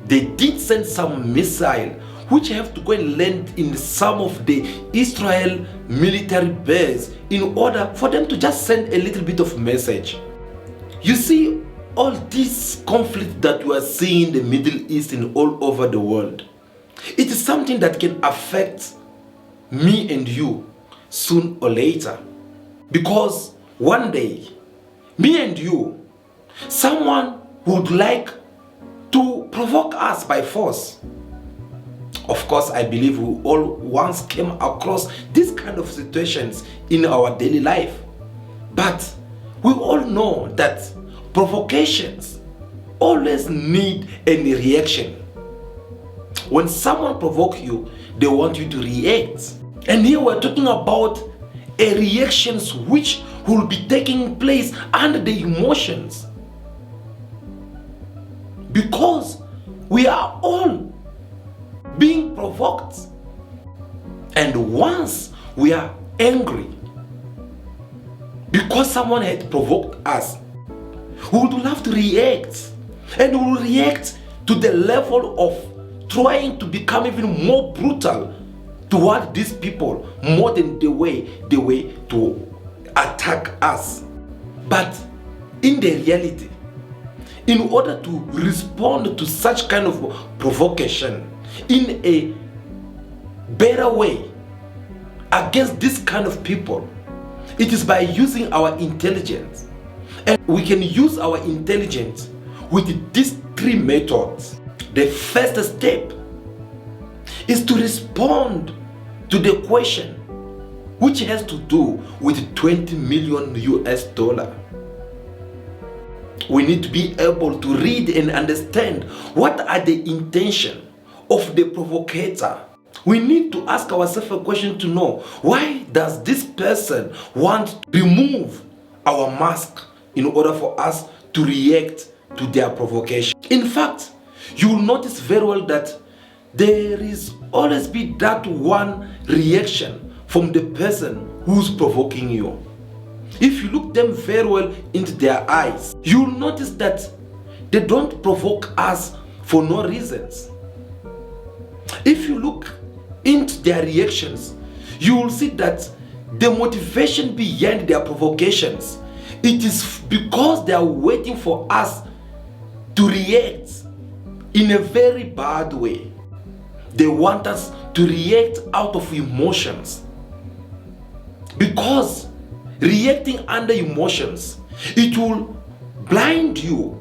they did send some missiles which have to go and land in some of the Israel military base in order for them to just send a little bit of message. You see, all this conflict that we are seeing in the Middle East and all over the world, it is something that can affect me and you soon or later. Because one day, me and you, someone would like to provoke us by force. Of course, I believe we all once came across these kind of situations in our daily life. But we all know that provocations always need a reaction. When someone provokes you, they want you to react. And here we're talking about a reactions which will be taking place under the emotions. Because we are all being provoked. And once we are angry because someone had provoked us, we would love to react. And we will react to the level of trying to become even more brutal toward these people, more than the way to attack us. But in the reality, in order to respond to such kind of provocation in a better way against this kind of people, it is by using our intelligence. And we can use our intelligence with these three methods. The first step is to respond to the question which has to do with 20 million US dollar. We need to be able to read and understand what are the intention of the provocateur. We need to ask ourselves a question to know, why does this person want to remove our mask in order for us to react to their provocation? In fact, you will notice very well that there is always be that one reaction from the person who's provoking you. If you look them very well into their eyes, you will notice that they don't provoke us for no reasons. If you look into their reactions, you will see that the motivation behind their provocations, it is because they are waiting for us to react in a very bad way. They want us to react out of emotions. Because reacting under emotions, it will blind you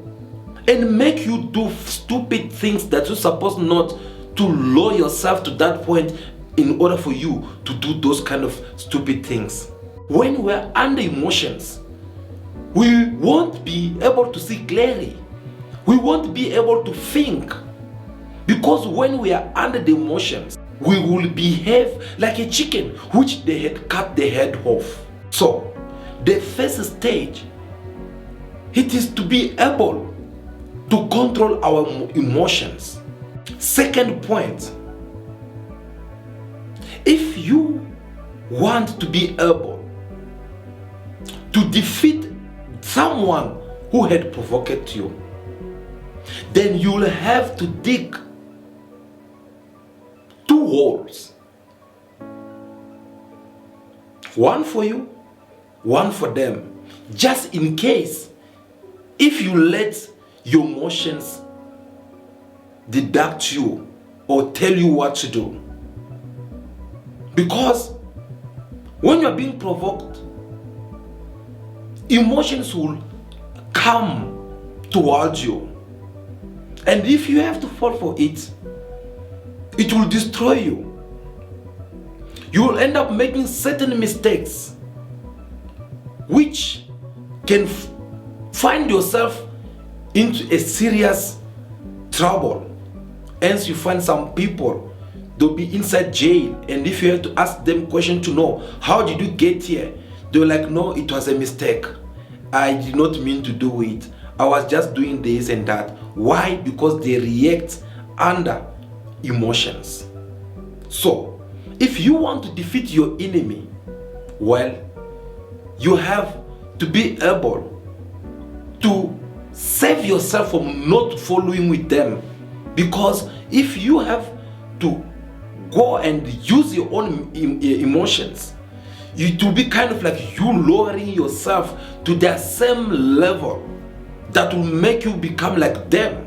and make you do stupid things that you're supposed not to lower yourself to that point in order for you to do those kind of stupid things. When we're under emotions, we won't be able to see clearly. We won't be able to think. Because when we are under the emotions, we will behave like a chicken which they had cut the head off. So, the first stage, it is to be able to control our emotions. Second point, if you want to be able to defeat someone who had provoked you, then you will have to dig two holes. One for you, one for them. Just in case, if you let your emotions deduct you or tell you what to do. Because when you're being provoked, emotions will come towards you. And if you have to fall for it, it will destroy you. You will end up making certain mistakes which can find yourself into a serious trouble. Hence you find some people, they'll be inside jail, and if you have to ask them questions to know, how did you get here? They're like, no, it was a mistake. I did not mean to do it. I was just doing this and that. Why? Because they react under emotions. So, if you want to defeat your enemy, well, you have to be able to save yourself from not following with them. Because if you have to go and use your own emotions, it will be kind of like you lowering yourself to their same level that will make you become like them.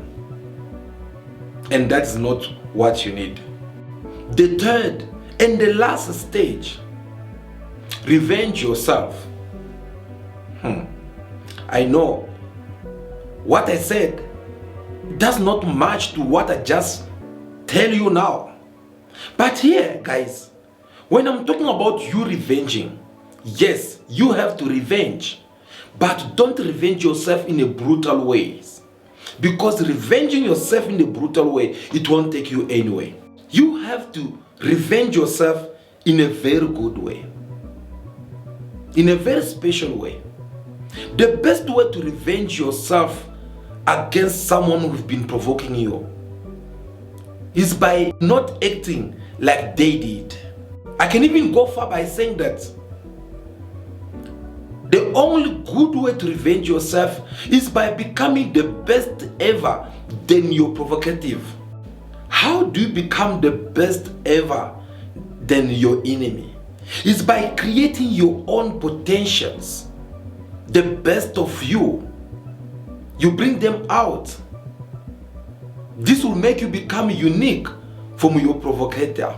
And that is not what you need. The third and the last stage, revenge yourself. I know what I said does not match to what I just tell you now. But here, guys, when I'm talking about you revenging, yes, you have to revenge, but don't revenge yourself in a brutal way. Because revenging yourself in a brutal way, it won't take you anywhere. You have to revenge yourself in a very good way, in a very special way. The best way to revenge yourself against someone who's been provoking you is by not acting like they did. I can even go far by saying that the only good way to revenge yourself is by becoming the best ever than your provocative. How do you become the best ever than your enemy? It's by creating your own potentials, the best of you. You bring them out. This will make you become unique from your provocator.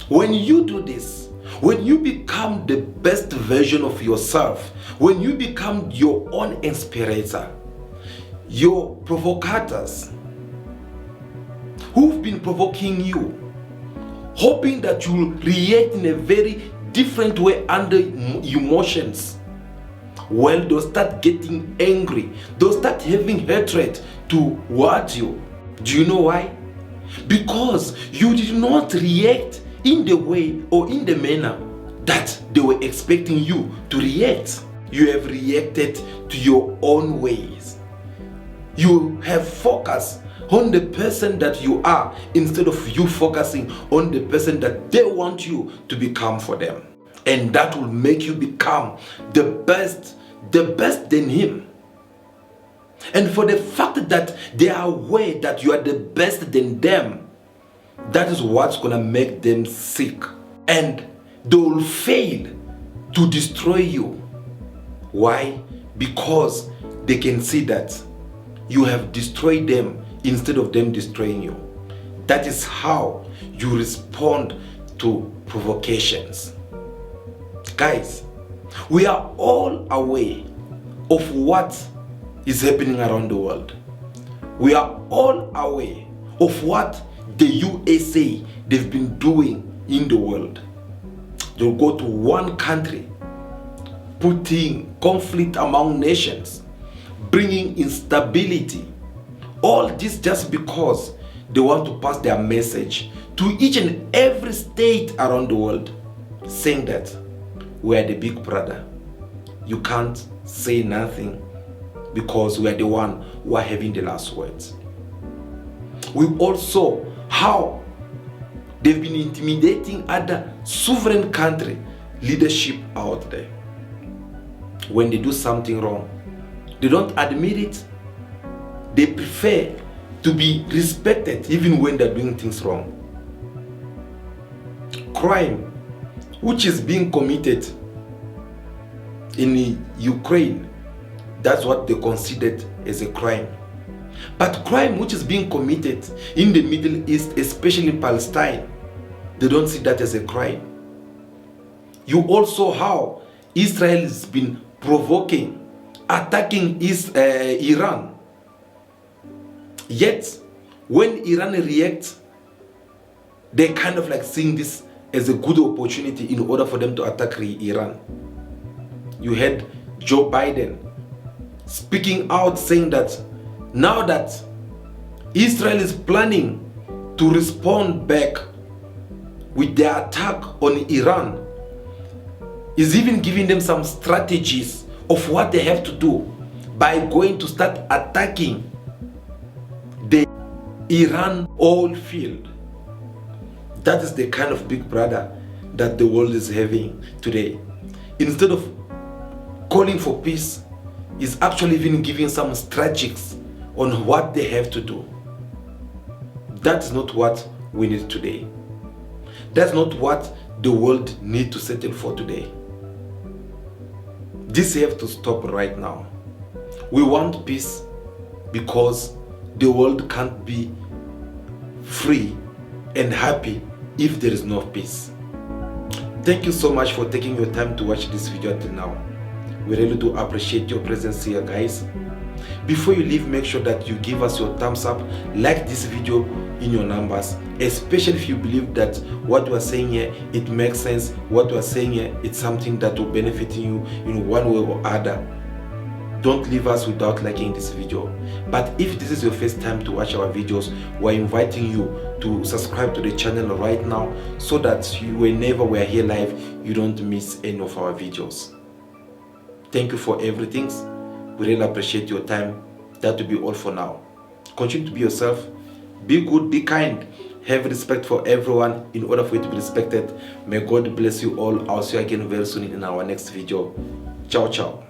When you do this, when you become the best version of yourself, when you become your own inspirator, your provocators who've been provoking you, hoping that you will react in a very different way under emotions, well, they'll start getting angry. They'll start having hatred towards you. Do you know why? Because you did not react in the way or in the manner that they were expecting you to react. You have reacted to your own ways. You have focused on the person that you are instead of you focusing on the person that they want you to become for them. And that will make you become the best than him. And for the fact that they are aware that you are the best than them, that is what's gonna make them sick. And they will fail to destroy you. Why? Because they can see that you have destroyed them instead of them destroying you. That is how you respond to provocations. Guys, we are all aware of what is happening around the world. We are all aware of what the USA they've been doing in the world. They'll go to one country, putting conflict among nations, bringing instability. All this just because they want to pass their message to each and every state around the world, saying that we are the big brother. You can't say nothing because we are the one who are having the last words. We also how they've been intimidating other sovereign country leadership out there. When they do something wrong, they don't admit it. They prefer to be respected even when they're doing things wrong. Crime which is being committed in Ukraine, that's what they considered as a crime. But crime which is being committed in the Middle East, especially in Palestine, they don't see that as a crime. You also how Israel has been provoking, attacking Iran. Yet, when Iran reacts, they kind of like seeing this as a good opportunity in order for them to attack Iran. You had Joe Biden speaking out saying that now that Israel is planning to respond back with their attack on Iran. Is even giving them some strategies of what they have to do by going to start attacking the Iran oil field. That is the kind of big brother that the world is having today. Instead of calling for peace, is actually even giving some strategies on what they have to do. That is not what we need today. That's not what the world needs to settle for today. This has to stop right now. We want peace because the world can't be free and happy if there is no peace. Thank you so much for taking your time to watch this video until now. We really do appreciate your presence here, guys. Before you leave, make sure that you give us your thumbs up, like this video in your numbers, especially if you believe that what we are saying here, it makes sense. What we are saying here, it's something that will benefit you in one way or other. Don't leave us without liking this video. But if this is your first time to watch our videos, we're inviting you to subscribe to the channel right now so that whenever we're here live, you don't miss any of our videos. Thank you for everything. We really appreciate your time. That will be all for now. Continue to be yourself. Be good, be kind. Have respect for everyone in order for you to be respected. May God bless you all. I'll see you again very soon in our next video. Ciao, ciao.